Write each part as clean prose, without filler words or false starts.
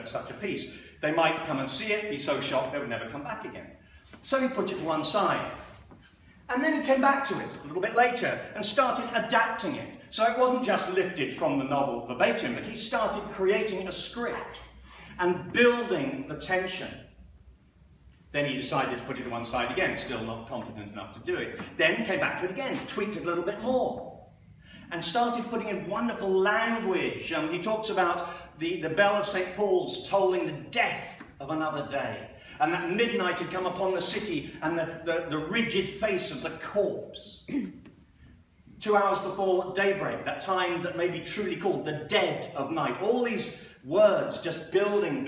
such a piece. They might come and see it, be so shocked they would never come back again. So he put it to one side. And then he came back to it a little bit later and started adapting it. So it wasn't just lifted from the novel verbatim, but he started creating a script and building the tension. Then he decided to put it to one side again, still not confident enough to do it. Then came back to it again, tweaked it a little bit more, and started putting in wonderful language. He talks about the bell of St. Paul's tolling the death of another day, and that midnight had come upon the city, and the rigid face of the corpse. 2 hours before daybreak, that time that may be truly called the dead of night. All these words just building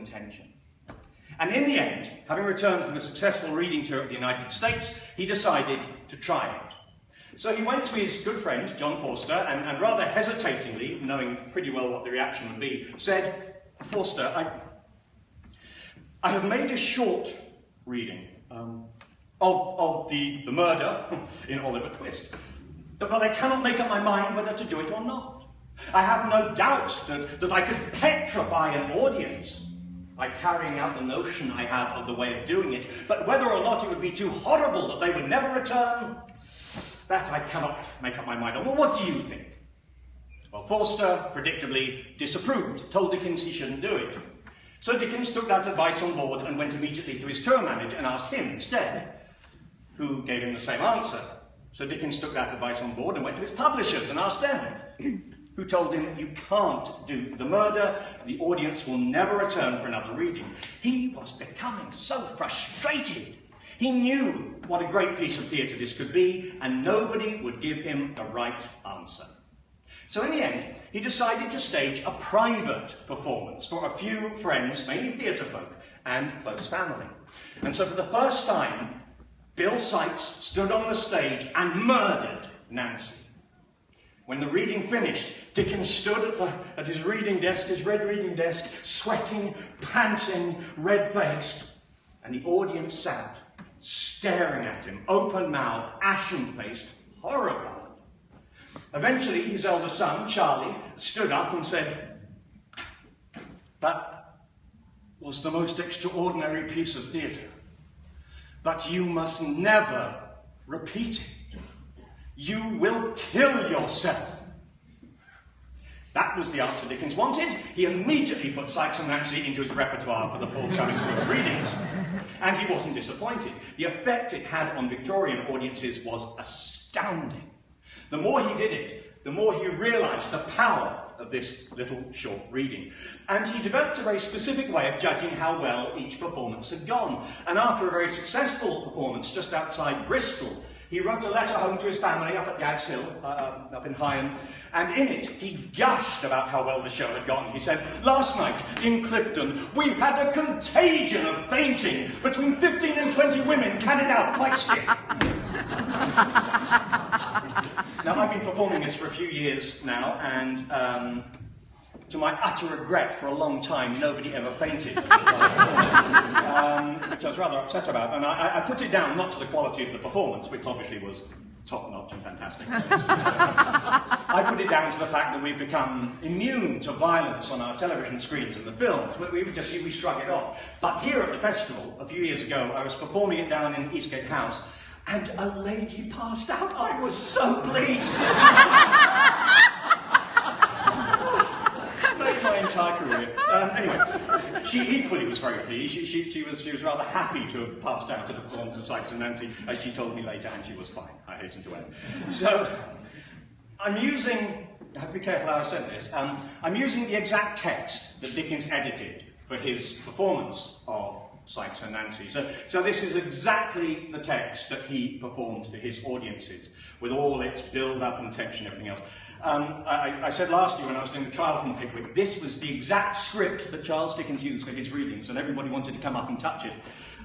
tension. And in the end, having returned from a successful reading tour of the United States, he decided to try it. So he went to his good friend, John Forster, and rather hesitatingly, knowing pretty well what the reaction would be, said, "Forster, I have made a short reading of the murder in Oliver Twist, but I cannot make up my mind whether to do it or not. I have no doubt that I could petrify an audience by carrying out the notion I have of the way of doing it, but whether or not it would be too horrible that they would never return, that I cannot make up my mind on. Well, what do you think?" Well, Forster, predictably, disapproved, told Dickens he shouldn't do it. So Dickens took that advice on board and went immediately to his tour manager and asked him instead, who gave him the same answer. So Dickens took that advice on board and went to his publishers and asked them, who told him, "You can't do the murder, the audience will never return for another reading." He was becoming so frustrated. He knew what a great piece of theatre this could be, and nobody would give him the right answer. So in the end, he decided to stage a private performance for a few friends, mainly theatre folk, and close family. And so for the first time, Bill Sikes stood on the stage and murdered Nancy. When the reading finished, Dickens stood at his reading desk, his red reading desk, sweating, panting, red-faced, and the audience sat, staring at him, open-mouthed, ashen-faced, horrified. Eventually, his elder son, Charlie, stood up and said, "That was the most extraordinary piece of theatre, but you must never repeat it. You will kill yourself." That was the answer Dickens wanted. He immediately put Sikes and Nancy into his repertoire for the forthcoming tour of readings. And he wasn't disappointed. The effect it had on Victorian audiences was astounding. The more he did it, the more he realised the power of this little short reading. And he developed a very specific way of judging how well each performance had gone. And after a very successful performance just outside Bristol, he wrote a letter home to his family up at Gad's Hill, up in Higham, and in it he gushed about how well the show had gone. He said, "Last night in Clifton, we had a contagion of fainting. Between 15 and 20 women carried out like stick." Now, I've been performing this for a few years now, and to my utter regret, for a long time, nobody ever fainted, which I was rather upset about. And I put it down not to the quality of the performance, which obviously was top-notch and fantastic. I put it down to the fact that we've become immune to violence on our television screens and the films. We shrug it off. But here at the festival, a few years ago, I was performing it down in Eastgate House, and a lady passed out. I was so pleased. Made my entire career. Anyway, she equally was very pleased. She was rather happy to have passed out at a performance of Sikes and Nancy, as she told me later, and she was fine, I hasten to add. So, I have to be careful how I said this, I'm using the exact text that Dickens edited for his performance of Sikes and Nancy. So this is exactly the text that he performed to his audiences, with all its build-up and tension and everything else. I said last year when I was doing the trial from Pickwick, this was the exact script that Charles Dickens used for his readings, and everybody wanted to come up and touch it,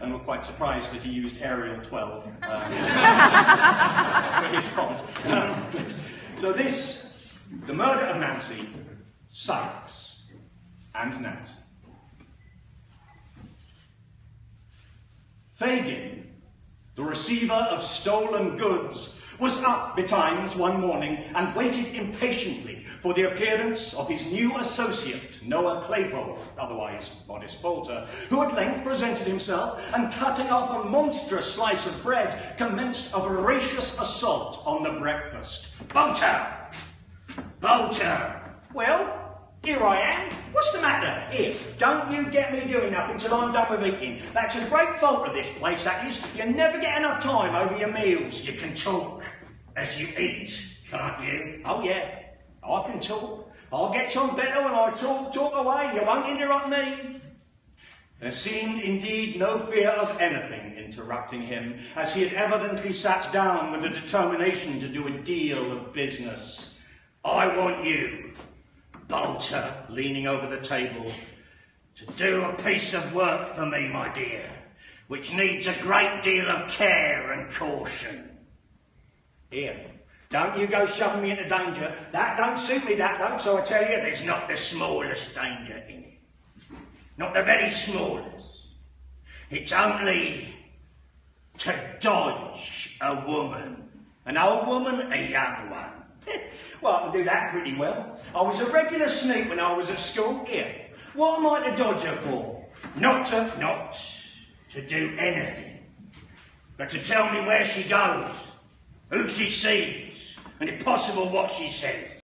and were quite surprised that he used Arial 12 for his font. So this, The Murder of Nancy, Sikes and Nancy. Fagin, the receiver of stolen goods, was up betimes one morning and waited impatiently for the appearance of his new associate, Noah Claypole, otherwise Modest Bolter, who at length presented himself and, cutting off a monstrous slice of bread, commenced a voracious assault on the breakfast. "Bolter! Bolter! Well, here I am. What's the matter? Here, don't you get me doing nothing till I'm done with eating. That's a great fault of this place, that is. You never get enough time over your meals. You can talk as you eat, can't you? Oh, yeah, I can talk. I'll get on better when I talk away. You won't interrupt me." There seemed indeed no fear of anything interrupting him, as he had evidently sat down with the determination to do a deal of business. "I want you, Bolter," leaning over the table, "to do a piece of work for me, my dear, which needs a great deal of care and caution. Here, don't you go shoving me into danger. That don't suit me, that don't, so I tell you there's not the smallest danger in it. Not the very smallest. It's only to dodge a woman. An old woman, a young one. Well, I can do that pretty well. I was a regular sneak when I was at school. Here, what am I to dodge her for? Not to do anything, but to tell me where she goes, who she sees, and if possible what she says.